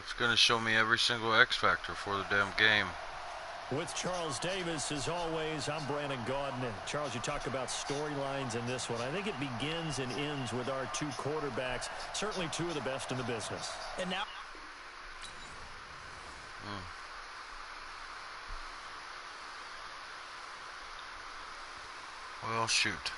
It's going to show me every single X factor for the damn game. With Charles Davis, as always, I'm Brandon Gaudin. And Charles, you talk about storylines in this one. I think it begins and ends with our two quarterbacks, certainly two of the best in the business. And now... Well, shoot.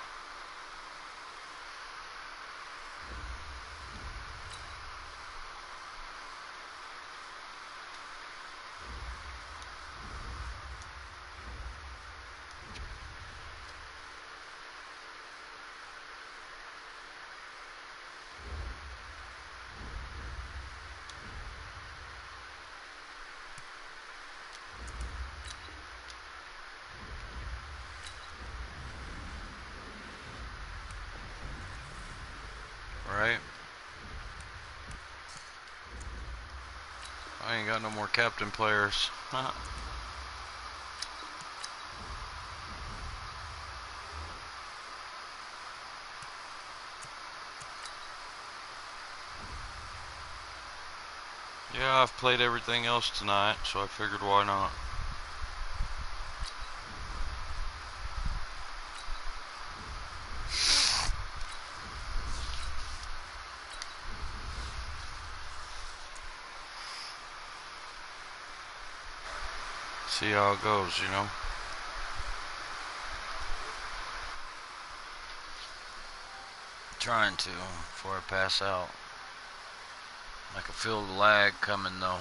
Right? I ain't got no more captain players. Yeah, I've played everything else tonight, so I figured why not. See how it goes, you know. Trying to before I pass out. I can feel the lag coming though.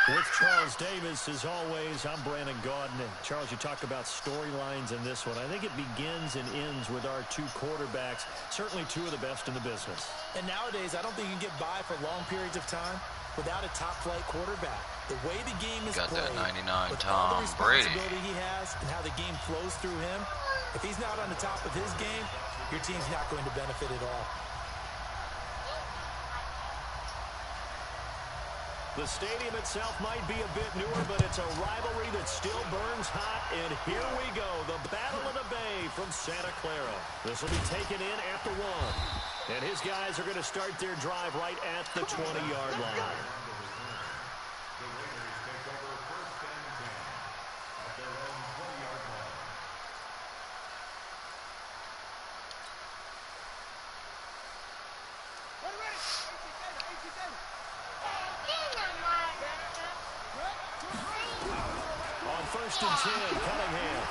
With Charles Davis, as always, I'm Brandon Gaudin. And Charles, you talk about storylines in this one. I think it begins and ends with our two quarterbacks, certainly two of the best in the business. And nowadays, I don't think you can get by for long periods of time without a top-flight quarterback. The way the game is got played, that 99 with Tom all the responsibility Brady he has and how the game flows through him, if he's not on the top of his game, your team's not going to benefit at all. The stadium itself might be a bit newer, but it's a rivalry that still burns hot. And here we go, the Battle of the Bay from Santa Clara. This will be taken in at the 1. And his guys are going to start their drive right at the 20-yard line. First and 10, Cunningham.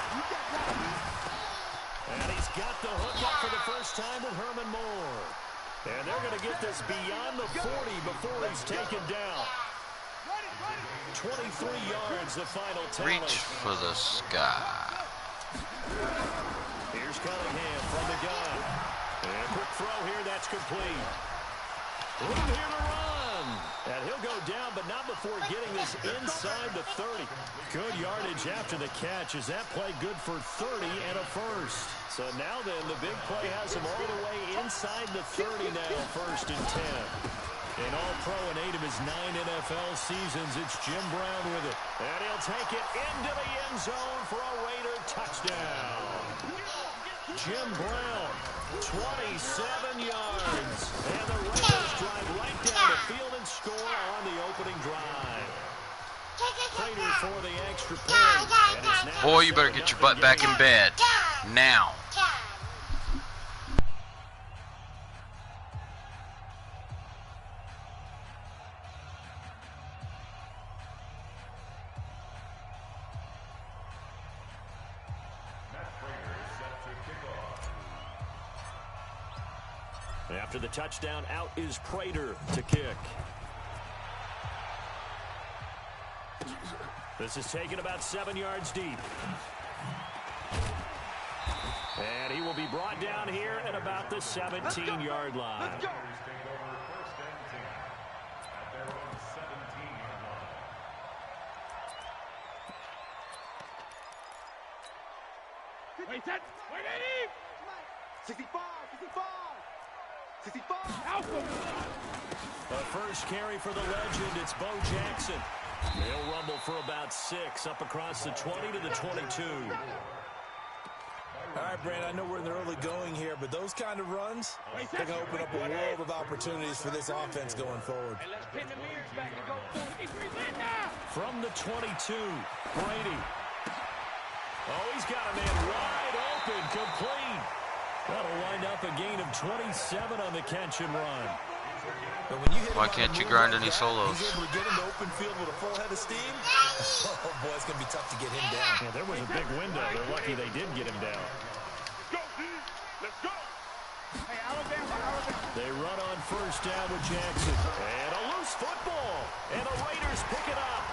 And he's got the hook up for the first time with Herman Moore. And they're going to get this beyond the 40 before he's taken down. 23 yards, the final tally. reach for the sky. Here's Cunningham from the gun. And a quick throw here, that's complete. Room here to run. And he'll go down, but not before getting this inside the 30. Good yardage after the catch. Is that play good for 30 and a first? So now then, the big play has him all the way inside the 30 now, first and 10. An all-pro in 8 of his 9 NFL seasons, it's Jim Brown with it. And he'll take it into the end zone for a Raider touchdown. Jim Brown, 27 yards. And the Raiders drive right down the field and score on the opening drive. Prater for the extra point. Boy, you better get your butt back in bed. Now. After the touchdown, out is Prater to kick. This is taken about 7 yards deep. And he will be brought down here at about the 17-yard line. Let's go. Wait, set. Wait, 65, 65. The first carry for the legend, it's Bo Jackson. He'll rumble for about 6 up across the 20 to the 22. All right, Brand, I know we're in the early going here, but those kind of runs, they're going to open up a world of opportunities for this offense going forward. From the 22, Brady. Oh, he's got a man wide open, complete. That'll wind up a gain of 27 on the catch and run. But when you hit Why can't you grind any solos? He's able to get into open field with a full head of steam. Oh, boy, it's going to be tough to get him down. Yeah, there was a big window. They're lucky they did get him down. Let's go. They run on first down with Jackson. And a loose football. And the Raiders pick it up.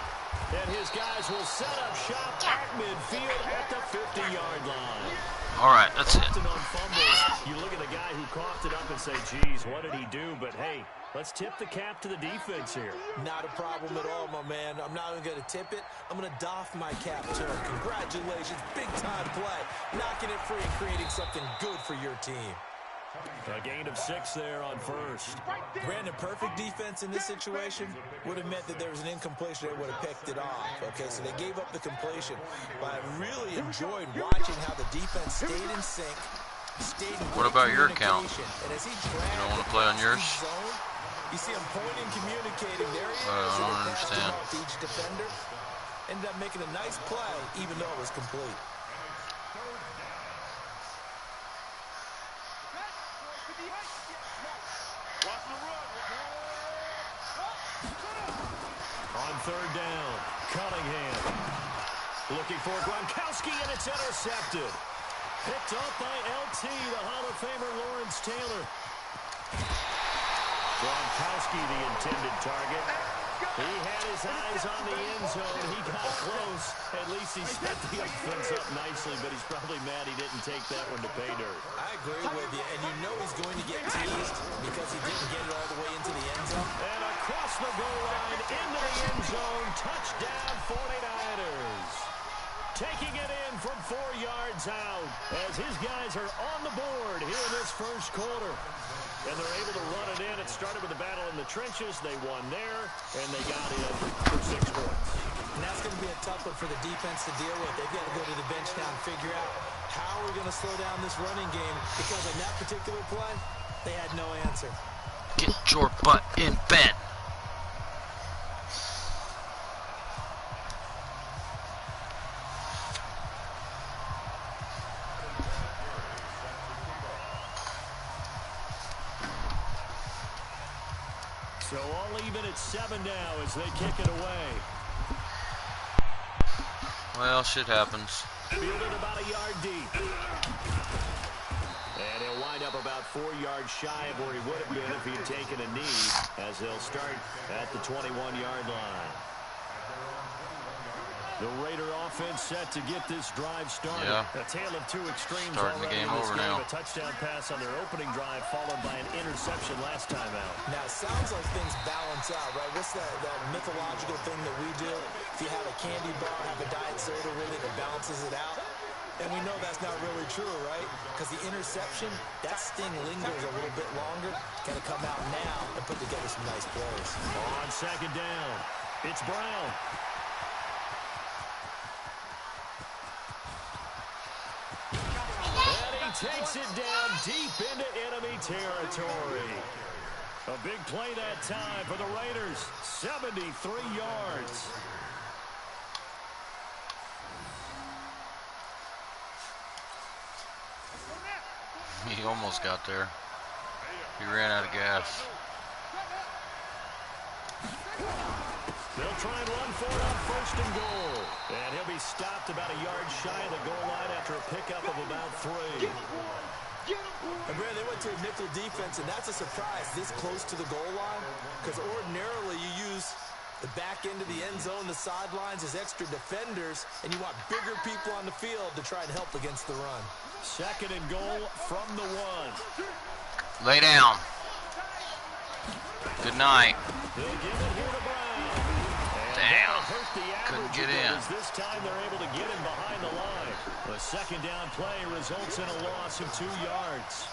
And his guys will set up shop at midfield at the 50-yard line. All right, that's it. Often on fumbles, you look at the guy who coughed it up and say, geez, what did he do? But, hey, let's tip the cap to the defense here. Not a problem at all, my man. I'm not even going to tip it. I'm going to doff my cap to him. Congratulations, big-time play. Knocking it free and creating something good for your team. A gain of 6 there on first. Brandon, perfect defense in this situation would have meant that there was an incompletion. They would have picked it off. Okay, so they gave up the completion. But I really enjoyed watching how the defense stayed in sync, stayed in What about your account? And as he You don't want to play on yours? zone, you see him pointing, communicating. There he is. I don't and he passed it understand. off to each defender. Ended up making a nice play, even though it was complete. On third down, Cunningham looking for Gronkowski, and it's intercepted. Picked up by LT, the Hall of Famer Lawrence Taylor. Gronkowski, the intended target. He had his eyes on the end zone. He got close. At least he set the offense up nicely, but he's probably mad he didn't take that one to pay dirt. I agree with you, and you know he's going to get teased because he didn't get it all the way into the end zone. And across the goal line, into the end zone, touchdown 49ers. Taking it in from 4 yards out as his guys are on the board here in this first quarter. And they're able to run it in. It started with a battle in the trenches. They won there, and they got in for 6 points. And that's going to be a tough one for the defense to deal with. They've got to go to the bench now and figure out how we're going to slow down this running game, because on that particular play, they had no answer. Get your butt in bed. So all even at 7 now as they kick it away. Well, shit happens. Fielded about a yard deep. And he'll wind up about 4 yards shy of where he would have been if he'd taken a knee, as they'll start at the 21-yard line. The Raider offense set to get this drive started. Yeah. A tale of 2 extremes Starting the already game in this over game. now. A touchdown pass on their opening drive, followed by an interception last time out. Now, it sounds like things balance out, right? What's that mythological thing that we do? If you have a candy bar, have a diet soda with it, it balances it out. And we know that's not really true, right? Because the interception, that sting lingers a little bit longer. Got to come out now and put together some nice plays. On second down, it's Brown. And he takes it down deep into enemy territory. A big play that time for the Raiders. 73 yards. He almost got there. He ran out of gas. They'll try and run for it on first and goal. And he'll be stopped about a yard shy of the goal line after a pickup of about 3. And Brad, they went to a nickel defense, and that's a surprise this close to the goal line, because ordinarily you use the back end of the end zone, the sidelines as extra defenders, and you want bigger people on the field to try and help against the run. Second and goal from the 1. Lay down. Good night. They'll give it here to Brown. And Damn. hurt the Couldn't average get a bit, in. as this time they're able to get him behind the line. The second down play results in a loss of 2 yards.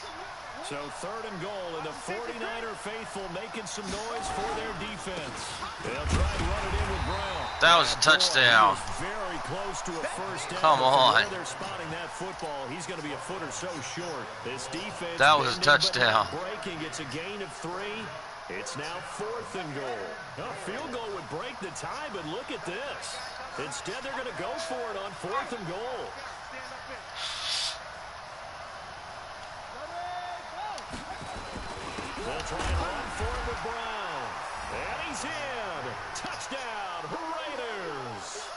So 3rd and goal, and the 49er faithful making some noise for their defense. They'll try and run it in with Brown. That was a touchdown. Very close to a first down. Come on. Where they're spotting that football, he's going to be a foot or so short. This defense. That was a touchdown. Breaking, it's a gain of 3. It's now 4th and goal. A field goal would break the tie, but look at this. Instead, they're going to go for it on 4th and goal. They'll try and run for it with Brown. And he's in. Touchdown, Raiders.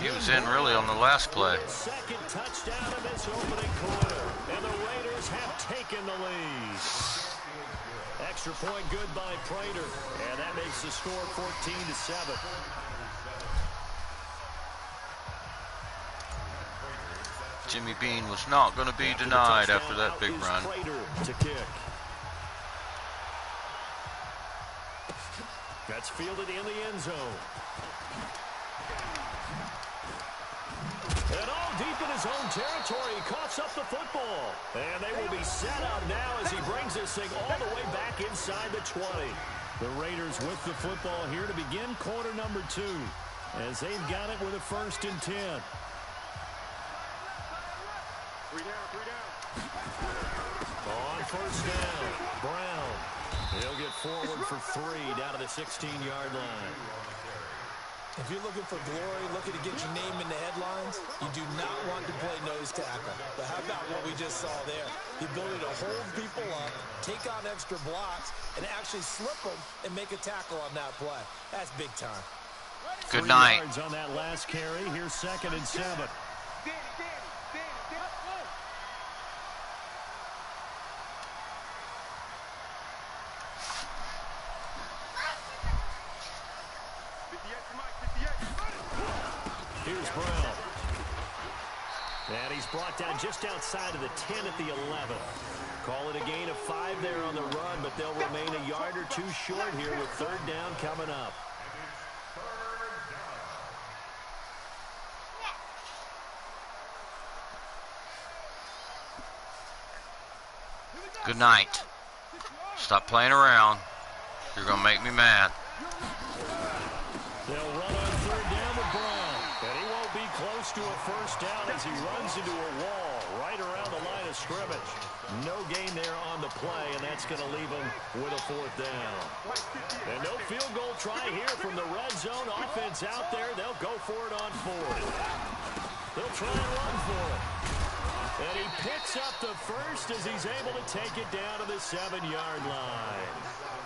He was in really on the last play. Second touchdown of this opening quarter. And the Raiders have taken the lead. Extra point good by Prater. And that makes the score 14-7. Jimmy Bean was not going to be denied after that big run. Prater to kick. That's fielded in the end zone. And all deep in his own territory, he coughs up the football. And they will be set up now as he brings this thing all the way back inside the 20. The Raiders with the football here to begin quarter number 2, as they've got it with a 1st and 10. 3 down. On 1st down, Brown. He'll get forward for 3 down to the 16-yard line. If you're looking for glory, looking to get your name in the headlines, you do not want to play nose tackle. But how about what we just saw there? The ability to hold people up, take on extra blocks, and actually slip them and make a tackle on that play. That's big time. Good 3 night. yards on that last carry. Here's 2nd and 7. Here's Brown. And he's brought down just outside of the 10 at the 11. Call it a gain of 5 there on the run, but they'll remain a yard or 2 short here with 3rd down coming up. Good night. Stop playing around. You're going to make me mad. They'll run on 3rd down with Brown. And he won't be close to a 1st down as he runs into a wall right around the line of scrimmage. No gain there on the play, and that's going to leave him with a 4th down. And no field goal try here from the red zone. Offense out there. They'll go for it on 4th. They'll try and run for it. And he picks up the 1st as he's able to take it down to the 7-yard line.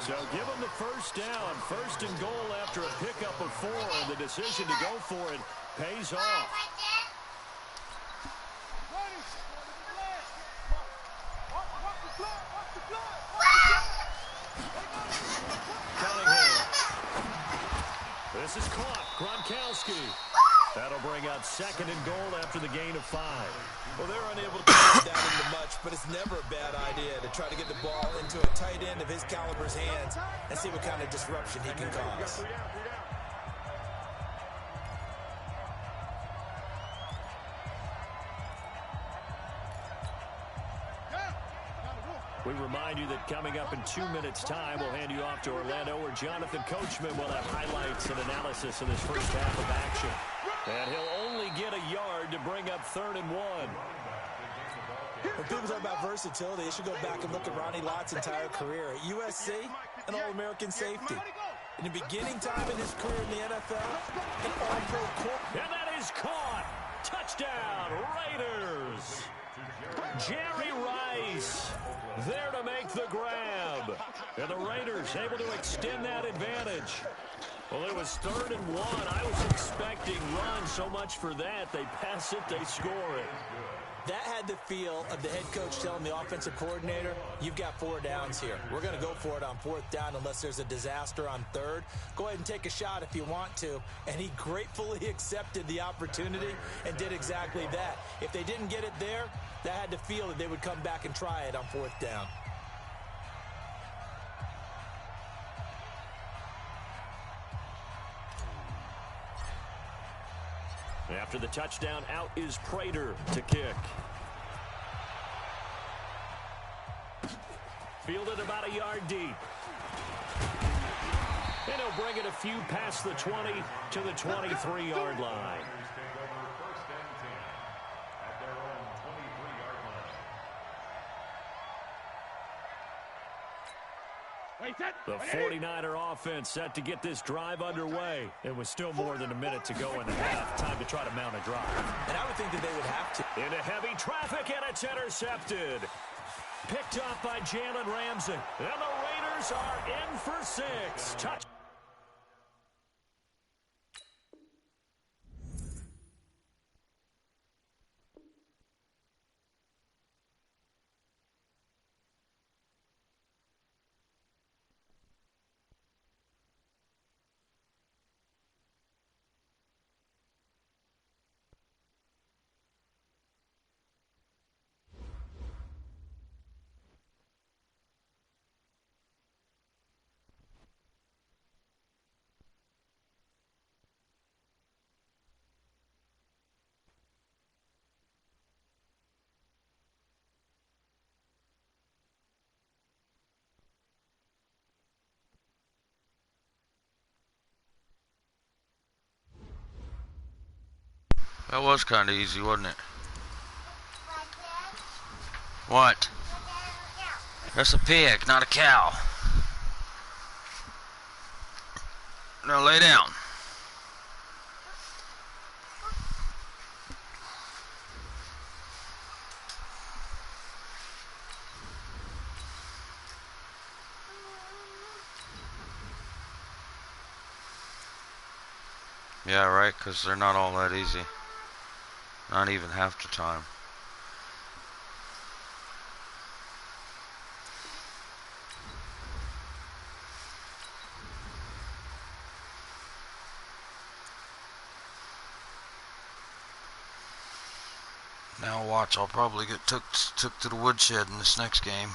So give him the 1st down. 1st and goal after a pickup of 4. And the decision to go for it pays off. Cunningham. This is caught. Gronkowski. That'll bring up 2nd and goal after the gain of 5. Well, they're unable to put it down into much, but it's never a bad idea to try to get the ball into a tight end of his caliber's hands and see what kind of disruption he can cause. We remind you that coming up in 2 minutes' time, we'll hand you off to Orlando, where Jonathan Coachman will have highlights and analysis of this first half of action. And he'll only get a yard to bring up 3rd and 1. When people talk about versatility, they should go back and look at Ronnie Lott's entire career. At USC, an All-American safety. In the beginning time in his career in the NFL, an All-Pro corner. And that is caught. Touchdown, Raiders. Jerry Rice there to make the grab. And the Raiders able to extend that advantage. Well, it was 3rd and 1. I was expecting run, so much for that. They pass it, they score it. That had the feel of the head coach telling the offensive coordinator, you've got 4 downs here. We're going to go for it on 4th down unless there's a disaster on 3rd. Go ahead and take a shot if you want to. And he gratefully accepted the opportunity and did exactly that. If they didn't get it there, that had the feel that they would come back and try it on 4th down. After the touchdown, out is Prater to kick. fielded about a yard deep. And he'll bring it a few past the 20 to the 23-yard line. The 49er offense set to get this drive underway. It was still more than a minute to go in the half. Time to try to mount a drive. And I would think that they would have to. Into heavy traffic, and it's intercepted. Picked up by Jalen Ramsey. And the Raiders are in for 6. Touch. That was kind of easy, wasn't it? What? That's a pig, not a cow. Now lay down. Yeah, right, because they're not all that easy. Not even half the time. Now watch, I'll probably get took to the woodshed in this next game.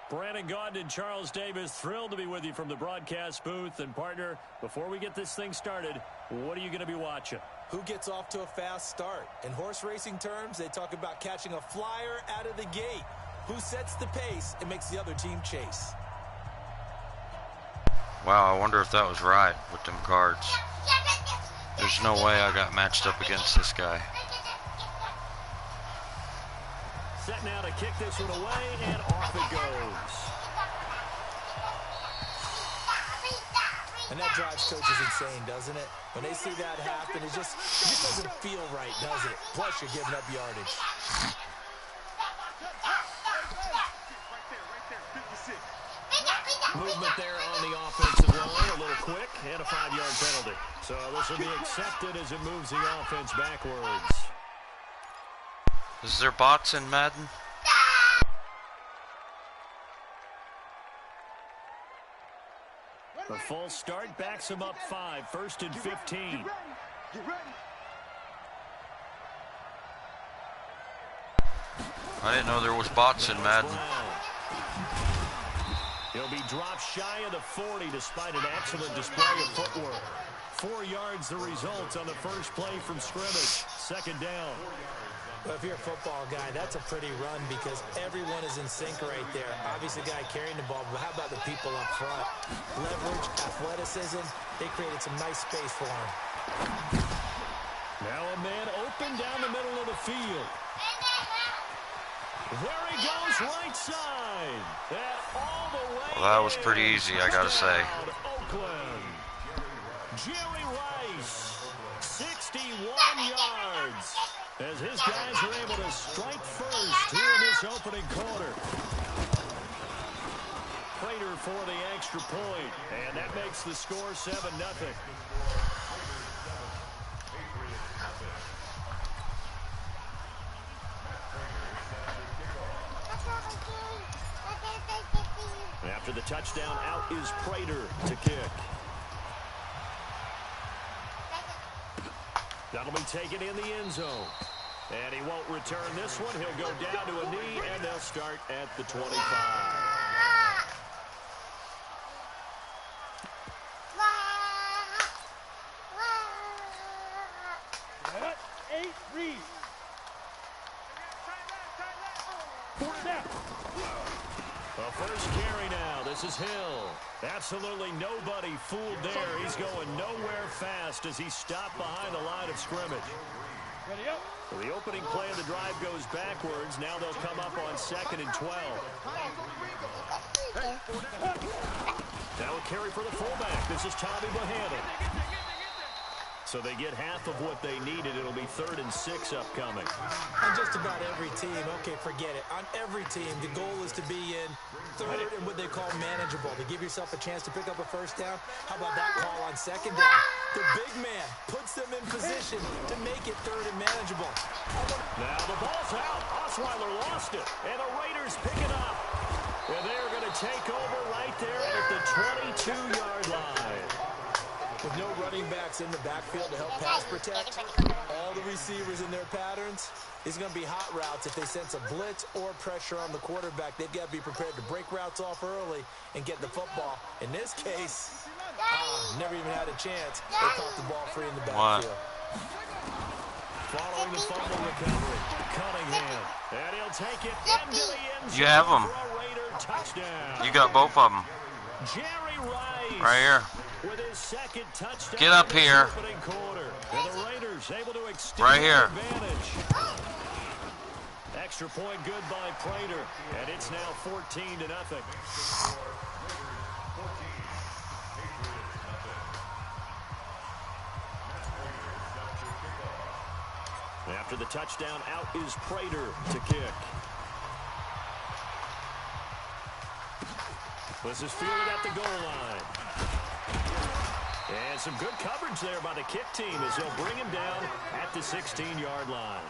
Brandon Gaudin and Charles Davis, thrilled to be with you from the broadcast booth. And partner, before we get this thing started, what are you going to be watching? Who gets off to a fast start? In horse racing terms, they talk about catching a flyer out of the gate. Who sets the pace and makes the other team chase? Wow, I wonder if that was right with them cards. There's no way I got matched up against this guy. Set now to kick this one away, and off it goes. And that drives coaches insane, doesn't it? When they see that happen, it just doesn't feel right, does it? Plus, you're giving up yardage. Movement there on the offensive line, a little quick, and a 5-yard penalty. So this will be accepted as it moves the offense backwards. Is there bots in Madden? The full start backs him up 5, 1st and 15. I didn't know there was bots in Madden. He'll be dropped shy of the 40 despite an excellent display of footwork. 4 yards the result on the first play from scrimmage. 2nd down. Well, if you're a football guy, that's a pretty run because everyone is in sync right there. Obviously, the guy carrying the ball, but how about the people up front? Leverage, athleticism, they created some nice space for him. Now a man open down the middle of the field. There he goes, right side. And all the way. Well, that was pretty easy, I gotta say. Oakland. Jerry Rice, 61 yards. As his guys are able to strike first here in this opening quarter. Prater for the extra point, and that makes the score 7-0. After After the touchdown, out is Prater to kick. That'll be taken in the end zone. And he won't return this one. He'll go down to a knee, and they'll start at the 25. A first carry now. This is Hill. Absolutely nobody fooled there. He's going nowhere fast as he's stopped behind the line of scrimmage. So the opening play of the drive goes backwards. Now they'll come up on 2nd and 12. Now a carry for the fullback. This is Tommy Bohannon. So they get half of what they needed. It'll be 3rd and 6 upcoming. On just about every team, okay, forget it. On every team, the goal is to be in 3rd and what they call manageable. To give yourself a chance to pick up a first down. How about that call on 2nd down? The big man puts them in position to make it 3rd and manageable. Now the ball's out. Osweiler lost it. And the Raiders pick it up. And they're going to take over right there at the 22-yard line. With no running backs in the backfield to help pass protect, all the receivers in their patterns, it's going to be hot routes. If they sense a blitz or pressure on the quarterback, they've got to be prepared to break routes off early and get the football. In this case, never even had a chance. They caught the ball free in the backfield. Following the fumble recovery, Cunningham. And he'll take it into the end zone. You have them. For a Raider touchdown. You got both of them. Jerry Rice. Right here. With his 2nd touchdown. Get up here. Quarter. And the Raiders able to extend right here. Advantage. Extra point good by Prater. And it's now 14-0. After the touchdown, out is Prater to kick. This is fielded at the goal line. And some good coverage there by the kick team as they'll bring him down at the 16-yard line.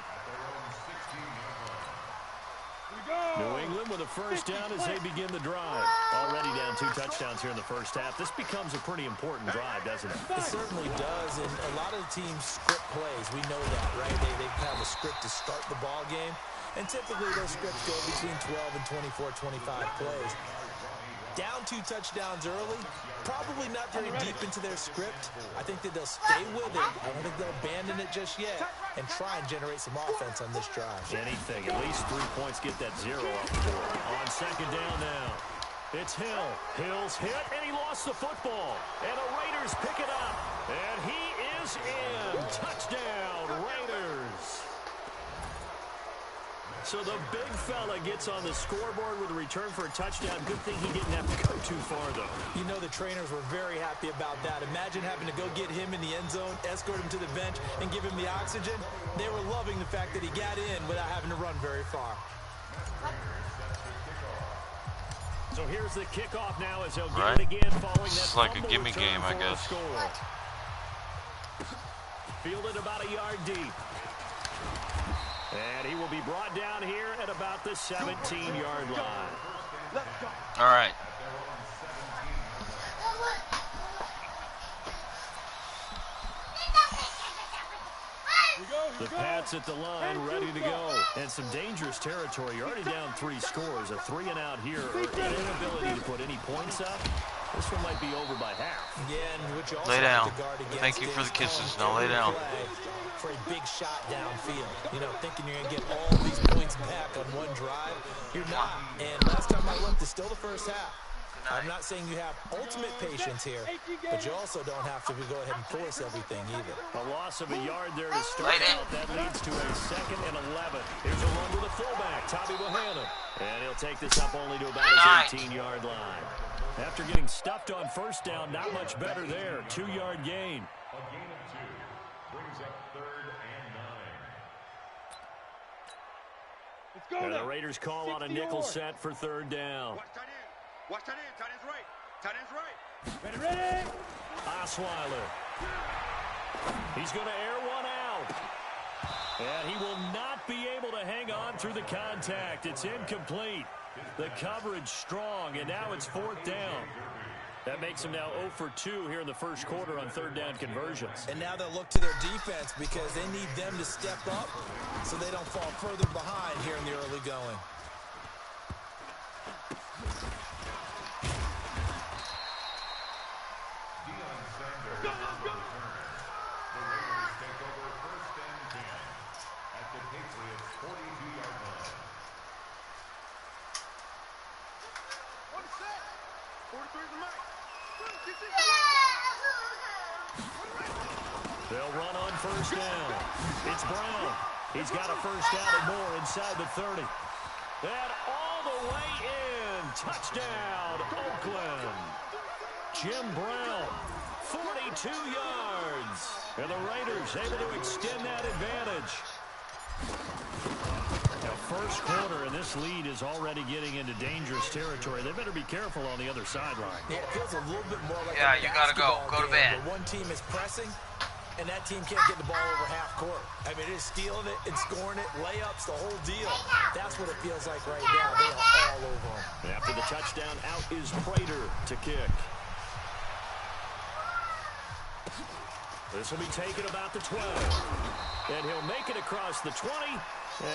New England with a first down as they begin the drive. Already down 2 touchdowns here in the first half. This becomes a pretty important drive, doesn't it? It certainly does, and a lot of the teams script plays. We know that, right? They have a script to start the ball game, and typically those scripts go between 12 and 24, 25 plays. Down 2 touchdowns early, probably not very deep into their script. I think that they'll stay with it. I don't think they'll abandon it just yet and try and generate some offense on this drive. Anything, at least 3 points, get that 0 off the board. On 2nd down now, it's Hill. Hill's hit, and he lost the football. And the Raiders pick it up, and he is in. Touchdown, Raiders. So the big fella gets on the scoreboard with a return for a touchdown. Good thing he didn't have to go too far, though. You know the trainers were very happy about that. Imagine having to go get him in the end zone, escort him to the bench, and give him the oxygen. They were loving the fact that he got in without having to run very far. So here's the kickoff now as they'll get it again following that. It's like a gimme game, I guess. Fielded about a yard deep. And he will be brought down here at about the 17-yard line. All right. The Pats at the line, ready to go. And some dangerous territory. You're already down 3 scores. A 3-and-out here, or an inability to put any points up. This one might be over by half. Yeah, and what you also lay down. have to guard against. Thank you for the kisses. Now lay down. For a big shot downfield. You know, thinking you're going to get all these points back on one drive. You're not. And last time I looked, it's still the first half. I'm not saying you have ultimate patience here, but you also don't have to go ahead and force everything either. A loss of a yard there to start out. That leads to a 2nd and 11. Here's a run to the fullback, Tommy Bohannon. And he'll take this up only to about his 18-yard line. After getting stuffed on first down, not much better there. 2-yard gain. A gain of 2 brings up 3rd and 9. And the Raiders call on a nickel set for 3rd down. Watch that in. Tight end's right. Tight end's right. Ready. Osweiler. He's going to air one out. And he will not be able to hang on through the contact. It's incomplete. The coverage strong, and now it's 4th down. That makes them now 0 for 2 here in the first quarter on 3rd down conversions. And now they'll look to their defense because they need them to step up so they don't fall further behind here in the early going. They'll run on 1st down. It's Brown. He's got a 1st down or more inside the 30. And all the way in. Touchdown, Oakland. Jim Brown, 42 yards. And the Raiders able to extend that advantage. Now, first quarter, and this lead is already getting into dangerous territory. They better be careful on the other sideline. Yeah, it feels a little bit more like yeah, a you got to go. basketball Go to game bed. where one team is pressing, and that team can't get the ball over half court. I mean, it is stealing it and scoring it, layups, the whole deal. That's what it feels like right now. They are all over them. After the touchdown, out is Prater to kick. This will be taken about the 12. And he'll make it across the 20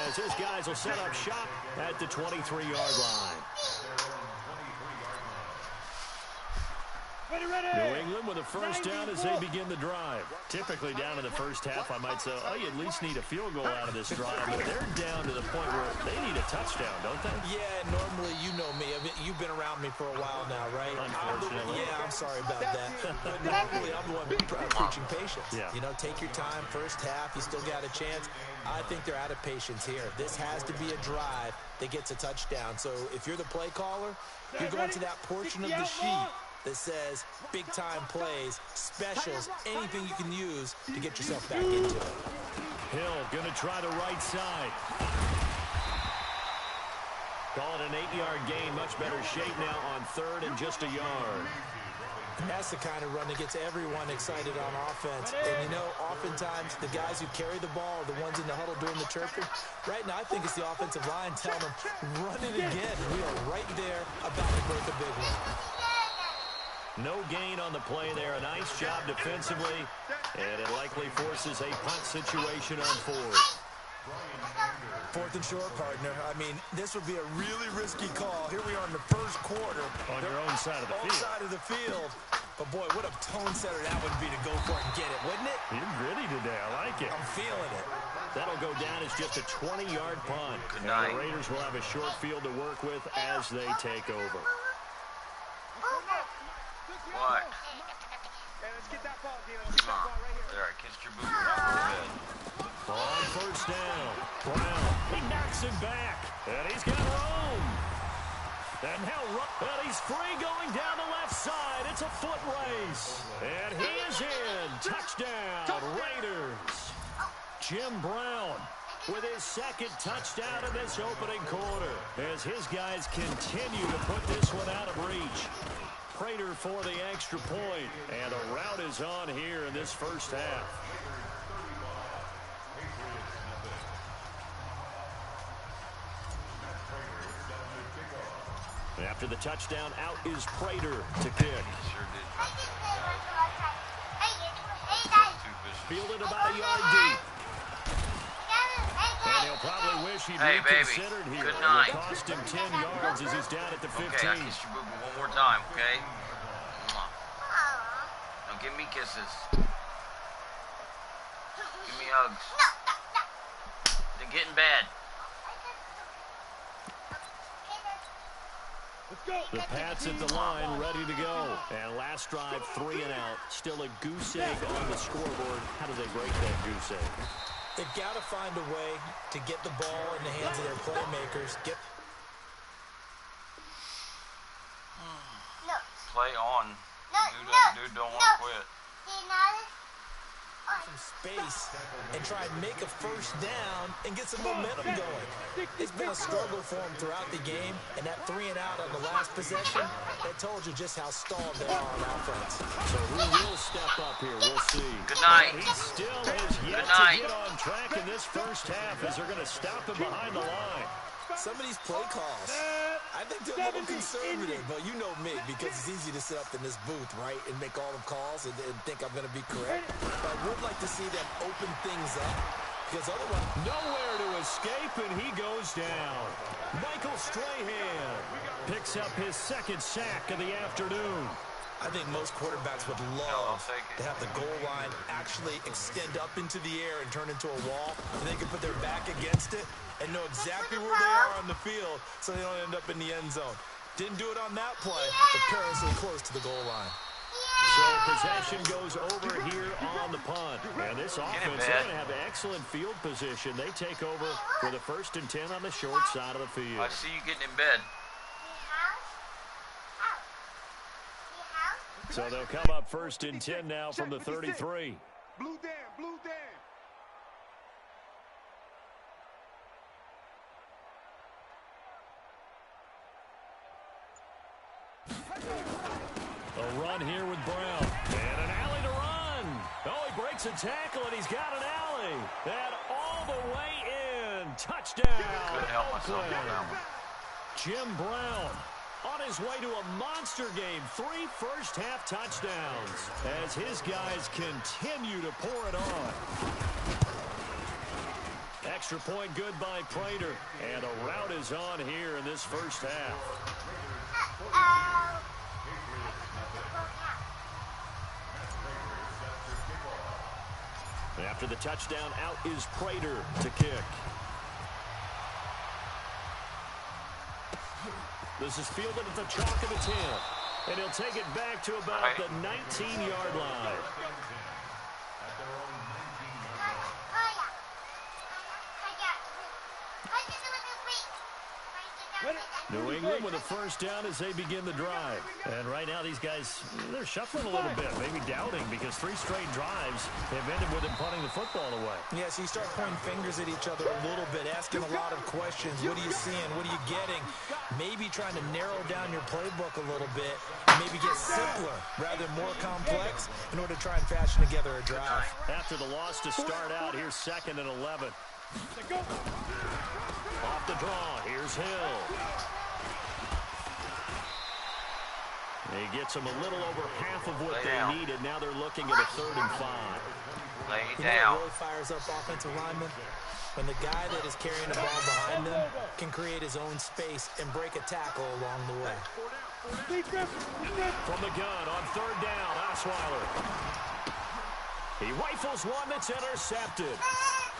as his guys will set up shop at the 23-yard line. New England with a 1st down as they begin the drive. Typically down in the first half, I might say, oh, you at least need a field goal out of this drive. But they're down to the point where they need a touchdown, don't they? Yeah, normally you know me. I mean, you've been around me for a while now, right? Unfortunately. I'm sorry about that. But normally I'm the one preaching patience. Yeah. You know, take your time. First half, you still got a chance. I think they're out of patience here. This has to be a drive that gets a touchdown. So if you're the play caller, you're going to that portion of the sheet that says big-time plays, specials, anything you can use to get yourself back into it. Hill going to try the right side. Call it an 8-yard gain. Much better shape now on 3rd and just a yard. And that's the kind of run that gets everyone excited on offense. And, you know, oftentimes the guys who carry the ball are the ones in the huddle doing the chirping. Right now, I think it's the offensive line telling them, run it again. We are right there about to break a big one. No gain on the play there. A nice job defensively. And it likely forces a punt situation on 4th. 4th and short, partner. I mean, this would be a really risky call. Here we are in the first quarter. On your own side of the field. Side of the field. But, boy, what a tone setter that would be to go for it and get it, wouldn't it? You're gritty today. I like it. I'm feeling it. That'll go down as just a 20-yard punt. Good and night. the Raiders will have a short field to work with as they take over. What? Hey, let's get that ball, Dylan. Come on. There, I kissed your booty. Go On 1st down, Brown, he knocks him back, and he's got room. And now, and he's free going down the left side. It's a foot race. And he is in. Touchdown, Raiders. Jim Brown with his 2nd touchdown in this opening quarter as his guys continue to put this one out of reach. Prater for the extra point, and a rout is on here in this first half. After the touchdown, out is Prater to kick. Sure did. Fielded about a yard deep. And he'll probably wish he'd reconsidered here. Good night. It'll cost him 10 yards as he's down at the 15. Okay, I kissed your boo-boo one more time, okay? Mwah. Don't give me kisses. Give me hugs. They're getting bad. The Pats at the line, ready to go. And last drive, 3 and out. Still a goose egg on the scoreboard. How do they break that goose egg? They've got to find a way to get the ball in the hands of their playmakers. Play on. Dude don't want to quit. Some space and try and make a 1st down and get some momentum going. It's been a struggle for them throughout the game, and that 3 and out on the last possession, that told you just how stalled they are on offense. So who will step up here? We'll see. Good night. He still has yet to get on track in this first half as they're going to stop him behind the line. Some of these play calls, I think they're a little conservative, but you know me, because it's easy to sit up in this booth, right, and make all the calls and think I'm going to be correct. But I would like to see them open things up, because otherwise... Nowhere to escape, and he goes down. Michael Strahan picks up his second sack of the afternoon. I think most quarterbacks would love to have the goal line actually extend up into the air and turn into a wall, and they can put their back against it and know exactly where they are on the field so they don't end up in the end zone. Didn't do it on that play, but perilously close to the goal line. So possession goes over here on the punt. And this offense, they're going to have excellent field position. They take over for the 1st and 10 on the short side of the field. I see you getting in bed. So they'll come up 1st and 10 now from the 33. Blue down, blue down. A run here with Brown. And an alley to run. Oh, he breaks a tackle, and he's got an alley. And all the way in. Touchdown. Couldn't help myself on that one. Jim Brown on his way to a monster game. 3 first-half touchdowns as his guys continue to pour it on. Extra point good by Prater. And a rout is on here in this first half. After the touchdown, out is Prater to kick. This is fielded at the chalk of the 10. And he'll take it back to about the 19-yard line. New England with a first down as they begin the drive. And right now these guys, they're shuffling a little bit, maybe doubting, because 3 straight drives have ended with them punting the football away. Yeah, so you start pointing fingers at each other a little bit, asking a lot of questions. What are you seeing? What are you getting? Maybe trying to narrow down your playbook a little bit, and maybe get simpler rather than more complex in order to try and fashion together a drive. After the loss to start out, here's 2nd and 11. Off the draw, here's Hill. He gets them a little over half of what they needed. Now they're looking at a 3rd and 5. Lay You down. know what really fires up offensive linemen? When the guy that is carrying the ball behind them can create his own space and break a tackle along the way. From the gun on 3rd down, Osweiler. He rifles one that's intercepted.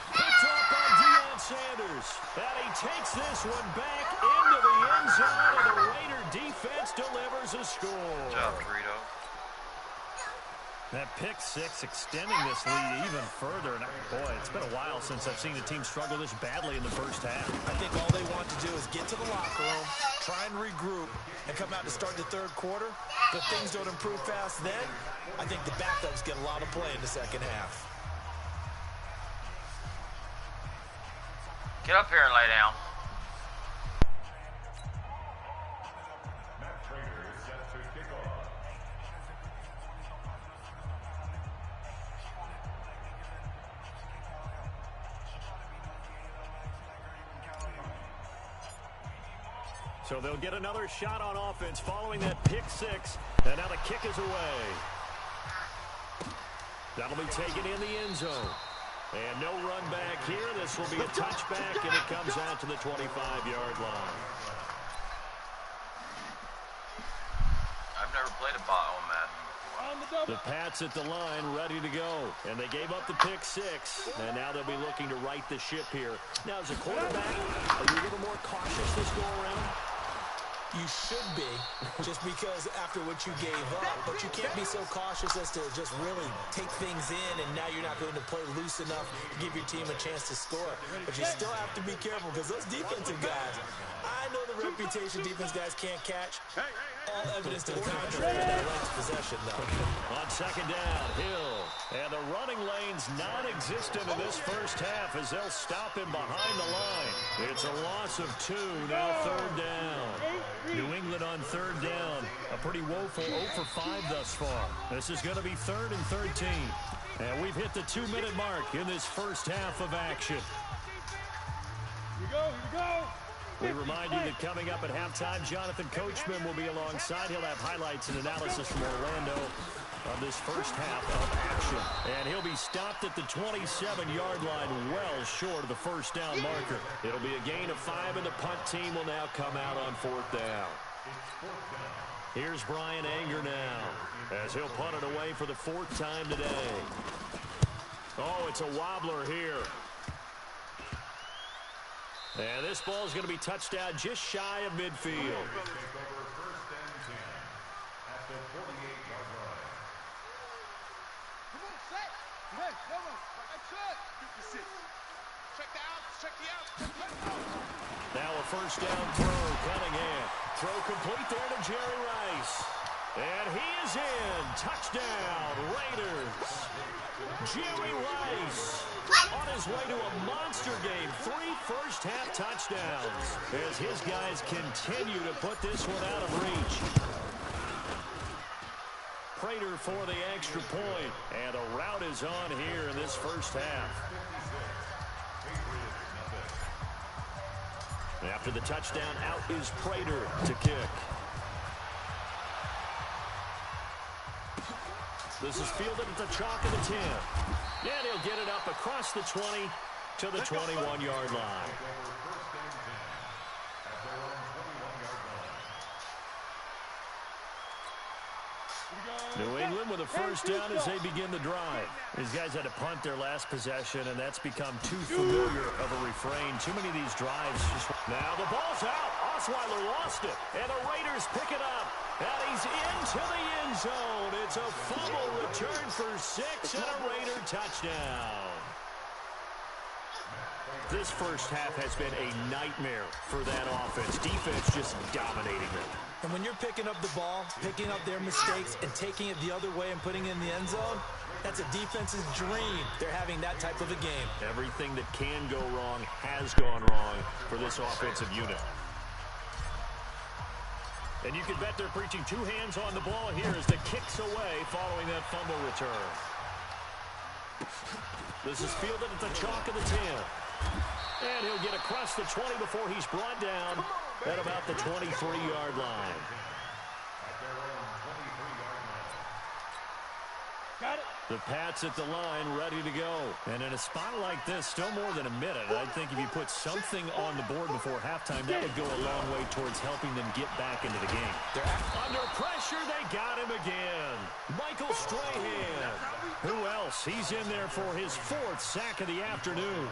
Picked up by Deion Sanders. And he takes this one back into the end zone, and the Raider defense delivers a score. Good job, Dorito. That pick 6 extending this lead even further. And boy, it's been a while since I've seen a team struggle this badly in the first half. I think all they want to do is get to the locker room, try and regroup, and come out to start the 3rd quarter. But things don't improve fast then. I think the backups get a lot of play in the 2nd half. Get up here and lay down. So they'll get another shot on offense following that pick 6. And now the kick is away. That'll be taken in the end zone. And no run back here. This will be a touchback, and it comes out to the 25-yard line. I've never played a bot on Madden. The Pats at the line, ready to go. And they gave up the pick 6, and now they'll be looking to right the ship here. Now, as a quarterback, are you a little more cautious this go-around? You should be, just because after what you gave up, but you can't be so cautious as to just really take things in, and now you're not going to play loose enough to give your team a chance to score. But you still have to be careful, because those defensive guys, I know the reputation defense guys can't catch. All evidence to the contrary in that last possession, though. On 2nd down, Hill. And the running lane's non-existent in this first half as they'll stop him behind the line. It's a loss of 2, now 3rd down. New England on 3rd down. A pretty woeful 0 for 5 thus far. This is going to be 3rd and 13. And we've hit the 2-minute mark in this first half of action. Here we go, here we go. We remind you that coming up at halftime, Jonathan Coachman will be alongside. He'll have highlights and analysis from Orlando of this first half of action. And he'll be stopped at the 27-yard line, well short of the first down marker. It'll be a gain of 5, and the punt team will now come out on 4th down. Here's Brian Anger now, as he'll punt it away for the 4th time today. Oh, it's a wobbler here. And this ball is going to be touched down just shy of midfield. Now a first down throw, Cunningham. Throw complete there to Jerry Rice. And he is in. Touchdown, Raiders. Jerry Rice on his way to a monster game. 3 first-half touchdowns as his guys continue to put this one out of reach. Prater for the extra point. And a rout is on here in this first half. After the touchdown, out is Prater to kick. This is fielded at the chalk of the 10. And he'll get it up across the 20 to the 21-yard line. New England with a first down as they begin the drive. These guys had to punt their last possession, and that's become too familiar of a refrain. Too many of these drives just... Now the ball's out. Osweiler lost it, and the Raiders pick it up. And he's into the end zone. It's a fumble return for 6 and a Raider touchdown. This first half has been a nightmare for that offense. Defense just dominating them. And when you're picking up the ball, picking up their mistakes, and taking it the other way and putting it in the end zone, that's a defense's dream. They're having that type of a game. Everything that can go wrong has gone wrong for this offensive unit. And you can bet they're preaching 2 hands on the ball here as the kick's away following that fumble return. This is fielded at the chalk of the 10. And he'll get across the 20 before he's brought down at about the 23-yard line. Got it. The Pats at the line, ready to go. And in a spot like this, still more than a minute, I think if you put something on the board before halftime, that would go a long way towards helping them get back into the game. Under pressure, they got him again. Michael Strahan. Who else? He's in there for his 4th sack of the afternoon.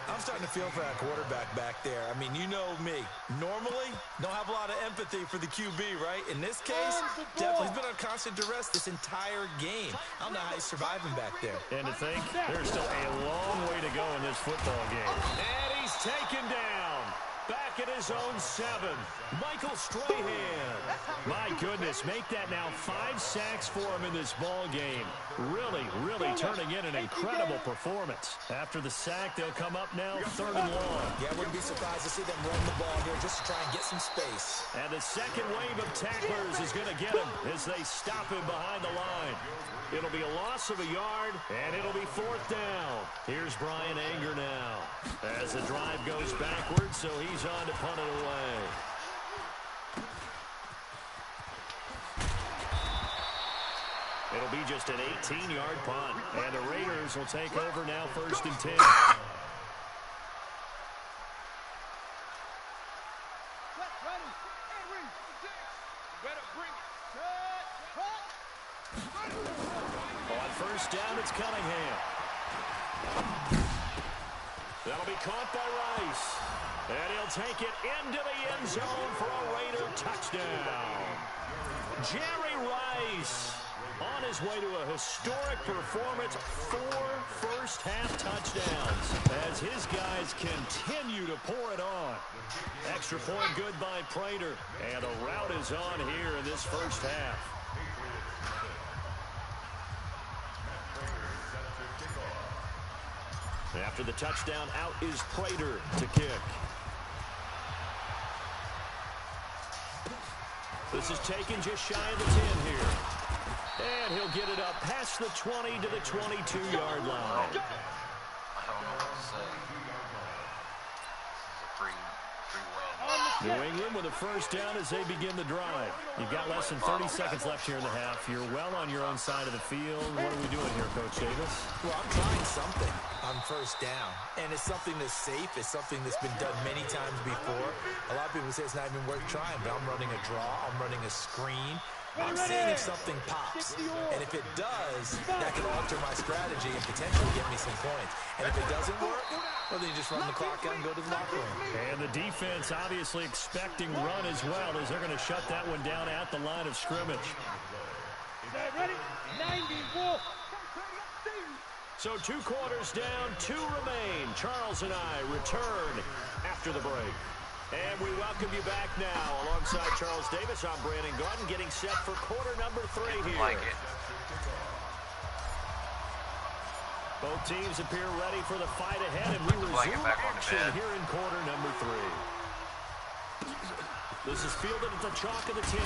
I'm starting to feel for that quarterback back there. I mean, you know me. Normally, don't have a lot of empathy for the QB, right? In this case, definitely he's been on constant duress this entire game. I don't know how he's surviving back there. And to think, there's still a long way to go in this football game. And he's taken down. Back at his own 7. Michael Strahan. My goodness, make that now 5 sacks for him in this ball game. Really, really turning in an incredible performance. After the sack, they'll come up now 3rd and long. Yeah, I wouldn't be surprised to see them run the ball here just to try and get some space. And the second wave of tacklers is going to get him as they stop him behind the line. It'll be a loss of a yard, and it'll be 4th down. Here's Brian Anger now as the drive goes backwards, so he's on to punt it away. It'll be just an 18-yard punt, and the Raiders will take over now 1st and 10. On 1st down, it's Cunningham. That'll be caught by Rice. And he'll take it into the end zone for a Raider touchdown. Jerry Rice on his way to a historic performance, 4 first-half touchdowns as his guys continue to pour it on. Extra point good by Prater, and a rout is on here in this first half. After the touchdown, out is Prater to kick. This is taken just shy of the 10 here. And he'll get it up past the 20 to the 22-yard line. I don't know what to say. This is a free win. New England with a first down as they begin the drive. You've got less than 30 seconds left here in the half. You're well on your own side of the field. What are we doing here, Coach Davis? Well, I'm trying something on first down, and it's something that's safe. It's something that's been done many times before. A lot of people say it's not even worth trying, but I'm running a draw. I'm running a screen. I'm seeing if something pops. And if it does, that can alter my strategy and potentially get me some points. And if it doesn't work, well, then you just run the clock out and go to the locker room. And the defense obviously expecting run as well, as they're going to shut that one down at the line of scrimmage. Ready? 94. So 2 quarters down, 2 remain. Charles and I return after the break. And we welcome you back now. Alongside Charles Davis, I'm Brandon Gordon, getting set for quarter number 3 here. Like it. Both teams appear ready for the fight ahead, and we resume action here in quarter number 3. This is fielded at the chalk of the 10.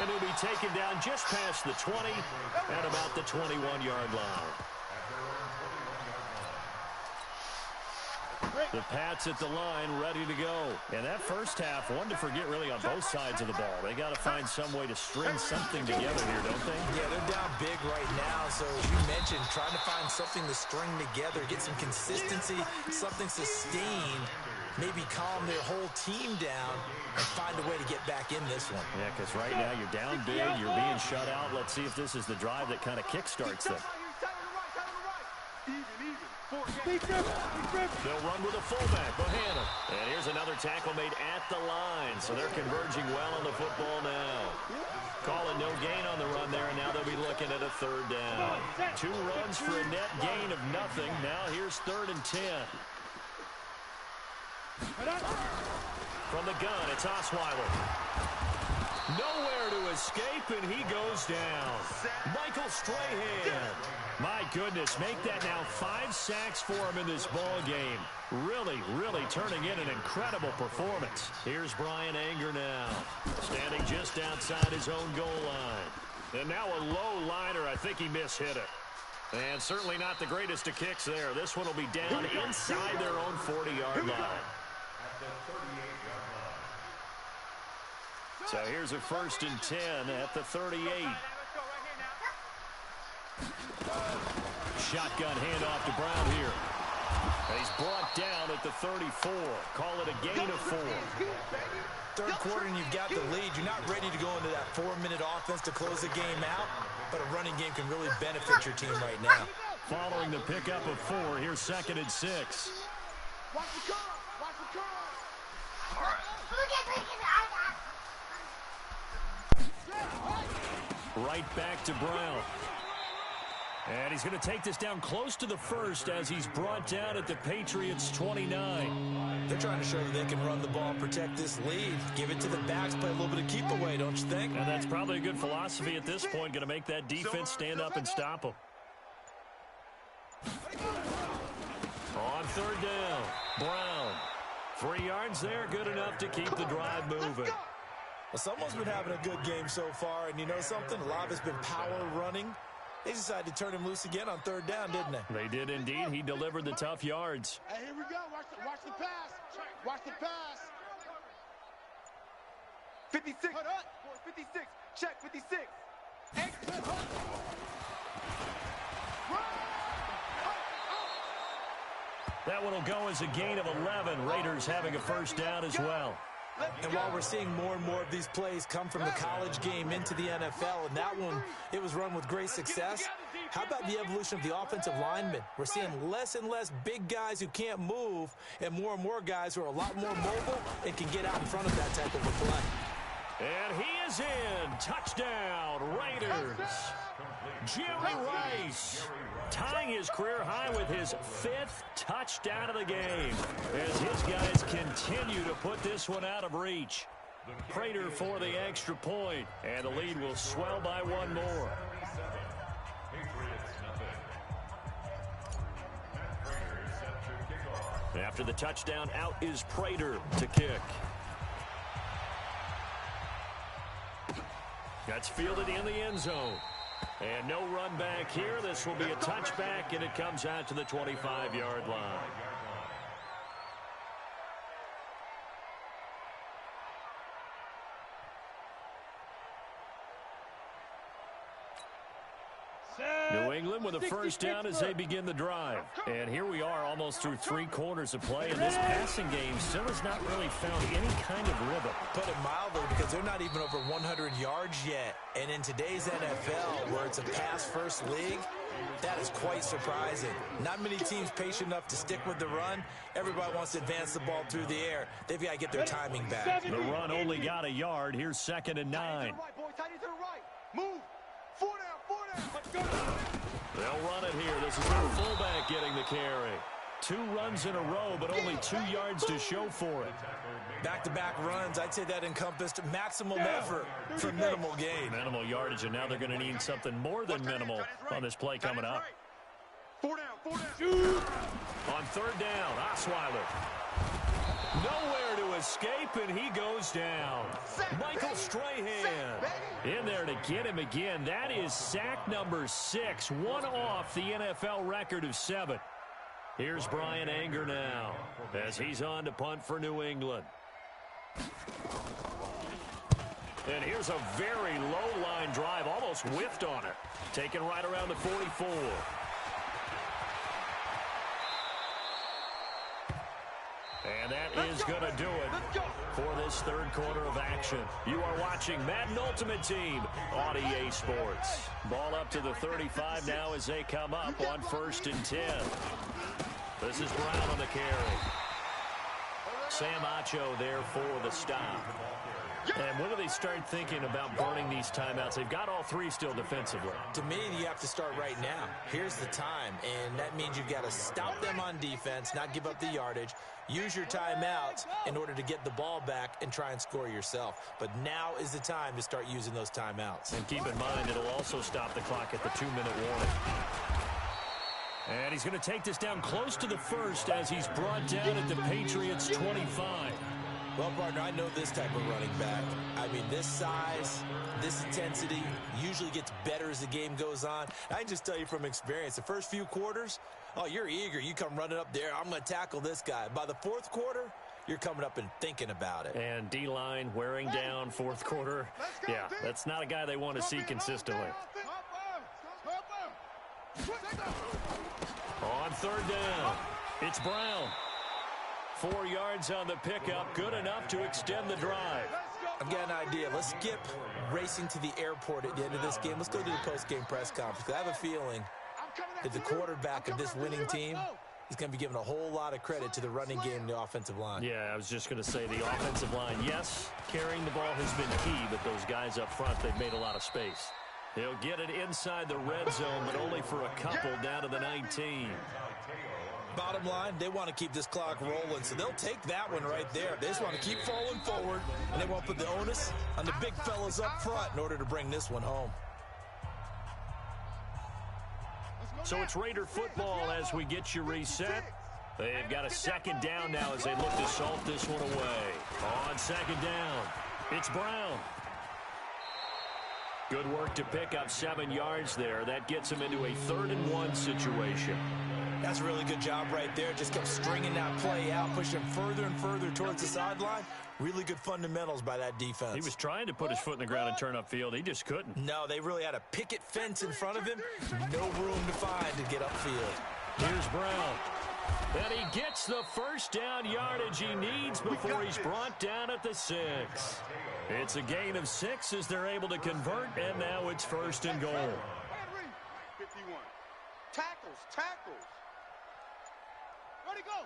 And he'll be taken down just past the 20 at about the 21-yard line. The Pats at the line, ready to go. And that first half, one to forget really on both sides of the ball. They got to find some way to string something together here, don't they? Yeah, they're down big right now. So as you mentioned, trying to find something to string together, get some consistency, something sustained, maybe calm their whole team down and find a way to get back in this one. Yeah, because right now you're down big, you're being shut out. Let's see if this is the drive that kind of kickstarts them. They'll run with a fullback, Bohanna. And here's another tackle made at the line, so they're converging well on the football now. Calling no gain on the run there, and now they'll be looking at a 3rd down. 2 runs for a net gain of nothing. Now here's 3rd and 10. From the gun, it's Osweiler. Nowhere to escape, and he goes down. Michael Strahan. My goodness, make that now 5 sacks for him in this ball game. Really, really turning in an incredible performance. Here's Brian Anger now, standing just outside his own goal line. And now a low liner. I think he mishit it. And certainly not the greatest of kicks there. This one will be down inside their own 40-yard line. So here's a 1st and 10 at the 38. Shotgun handoff to Brown here. And he's brought down at the 34. Call it a gain of 4. 3rd quarter and you've got the lead. You're not ready to go into that 4-minute offense to close the game out, but a running game can really benefit your team right now. Following the pickup of 4, here's 2nd and 6. Watch the curve. Watch the curve. All right. Right back to Brown. And he's going to take this down close to the 1st as he's brought down at the Patriots' 29. They're trying to show that they can run the ball and protect this lead. Give it to the backs, play a little bit of keep away, don't you think? And that's probably a good philosophy at this point, going to make that defense stand up and stop them. On 3rd down, Brown. 3 yards there, good enough to keep the drive moving. Well, someone's been having a good game so far, and you know something? A lot of it's been power running. They decided to turn him loose again on 3rd down, didn't they? They did indeed. He delivered the tough yards. Hey, here we go. Watch the pass. Watch the pass. 56. 56. Check 56. That one will go as a gain of 11. Raiders having a 1st down as well. And while we're seeing more and more of these plays come from the college game into the NFL, and that one, it was run with great success, how about the evolution of the offensive linemen? We're seeing less and less big guys who can't move and more guys who are a lot more mobile and can get out in front of that type of a play. And he is in. Touchdown, Raiders. Jerry Rice tying his career high with his 5th touchdown of the game as his guys continue to put this one out of reach. Prater for the extra point, and the lead will swell by 1 more. After the touchdown, out is Prater to kick. That's fielded in the end zone. And no run back here. This will be a touchback, and it comes out to the 25-yard line. New England with a first down as they begin the drive. And here we are almost through 3 quarters of play, and this passing game still has not really found any kind of rhythm. Put it mildly, because they're not even over 100 yards yet. And in today's NFL, where it's a pass-first league, that is quite surprising. Not many teams patient enough to stick with the run. Everybody wants to advance the ball through the air. They've got to get their timing back. The run only got a yard. Here's 2nd and 9. Tight to the right, boy. Tight to the right. Move. 4 down, 4 down. Let's go. They'll run it here. This is their fullback getting the carry. 2 runs in a row, but only 2 yards to show for it. Back-to-back runs, I'd say that encompassed maximum effort for minimal gain. Minimal yardage, and now they're going to need something more than minimal on this play coming up. 4 down, 4 down. On 3rd down, Osweiler. Nowhere to escape, and he goes down. Michael Strahan in there to get him again. That is sack number 6, one off the NFL record of 7. Here's Brian Anger now as he's on to punt for New England. And here's a very low-line drive, almost whiffed on it. Taken right around the 44. And that is going to do it for this 3rd quarter of action. You are watching Madden Ultimate Team on EA Sports. Ball up to the 35 now as they come up on 1st and 10. This is Brown on the carry. Sam Acho there for the stop. And when do they start thinking about burning these timeouts? They've got all 3 still defensively. To me, you have to start right now. Here's the time, and that means you've got to stop them on defense, not give up the yardage, use your timeouts in order to get the ball back and try and score yourself. But now is the time to start using those timeouts. And keep in mind, it'll also stop the clock at the 2-minute warning. And he's going to take this down close to the 1st as he's brought down at the Patriots' 25. Well, partner, I know this type of running back. I mean, this size, this intensity usually gets better as the game goes on. I can just tell you from experience, the first few quarters, oh, you're eager. You come running up there. I'm going to tackle this guy. By the 4th quarter, you're coming up and thinking about it. And D-line wearing down 4th quarter. Yeah, that's not a guy they want to see consistently. On 3rd down, it's Brown. 4 yards on the pickup, good enough to extend the drive. I've got an idea. Let's skip racing to the airport at the end of this game. Let's go to the post-game press conference. I have a feeling that the quarterback of this winning team is going to be giving a whole lot of credit to the running game and the offensive line. Yeah, I was just going to say the offensive line, yes, carrying the ball has been key, but those guys up front, they've made a lot of space. He'll get it inside the red zone, but only for a couple down to the 19. Bottom line, they want to keep this clock rolling, so they'll take that one right there. They just want to keep falling forward, and they won't put the onus on the big fellas up front in order to bring this one home. So it's Raider football as we get you reset. They've got a 2nd down now as they look to salt this one away. On 2nd down, it's Brown. Good work to pick up 7 yards there. That gets him into a 3rd and 1 situation. That's a really good job right there. Just kept stringing that play out, pushing further and further towards the sideline. Really good fundamentals by that defense. He was trying to put his foot in the ground and turn upfield. He just couldn't. No, they really had a picket fence in front of him. No room to find to get upfield. Here's Brown. And he gets the 1st down yardage he needs before he's brought down at the 6. It's a gain of 6 as they're able to convert, and now it's 1st and goal. 51. Tackles. Ready, go.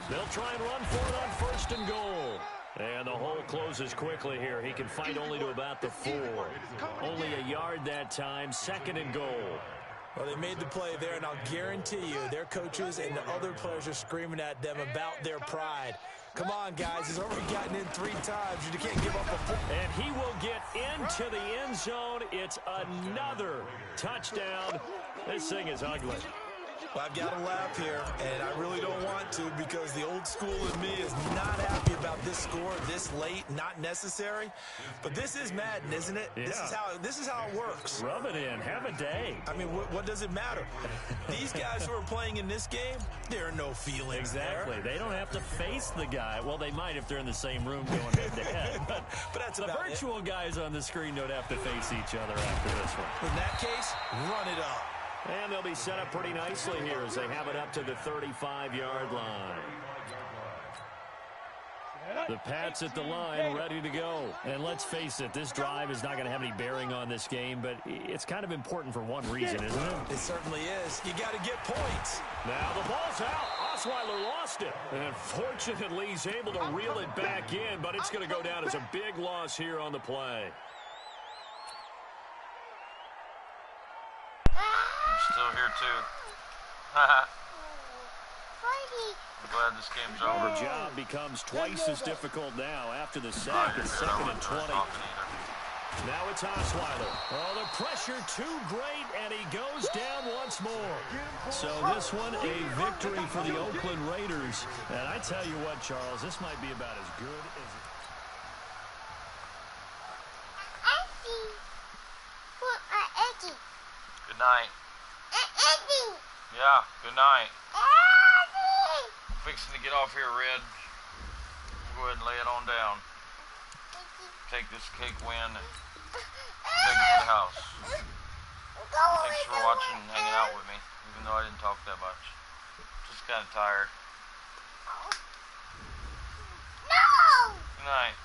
They'll try and run for it on 1st and goal. And the hole closes quickly here. He can fight only to about the 4. Only a yard that time, 2nd and goal. Well, they made the play there, and I'll guarantee you their coaches and the other players are screaming at them about their pride. Come on, guys. He's already gotten in 3 times. You can't give up a foot. And he will get into the end zone. It's another touchdown. This thing is ugly. Well, I've got to laugh here, and I really don't want to because the old school in me is not happy about this score this late, not necessary. But this is Madden, isn't it? Yeah. This is how it works. Rub it in. Have a day. I mean, what does it matter? These guys who are playing in this game, there are no feelings Exactly. there. They don't have to face the guy. Well, they might if they're in the same room going head-to-head. But that's the about virtual guys on the screen don't have to face each other after this one. In that case, run it up. And they'll be set up pretty nicely here as they have it up to the 35-yard line. The Pats at the line, ready to go. And let's face it, this drive is not going to have any bearing on this game, but it's kind of important for one reason, isn't it? It certainly is. You got to get points. Now the ball's out. Osweiler lost it. And fortunately, he's able to reel it back in, but it's going to go down as a big loss here on the play. Still here too. I'm glad this game's over. The job becomes twice as difficult now after the sack. It's 2nd and 20. Now it's Osweiler. Oh, the pressure too great, and he goes down once more. So this one, a victory for the Oakland Raiders. And I tell you what, Charles, this might be about as good as it. Good night. Yeah, good night. I'm fixing to get off here, Red. Go ahead and lay it on down. Take this cake win and take it to the house. Thanks for watching and hanging out with me, even though I didn't talk that much. Just kind of tired. No! Good night.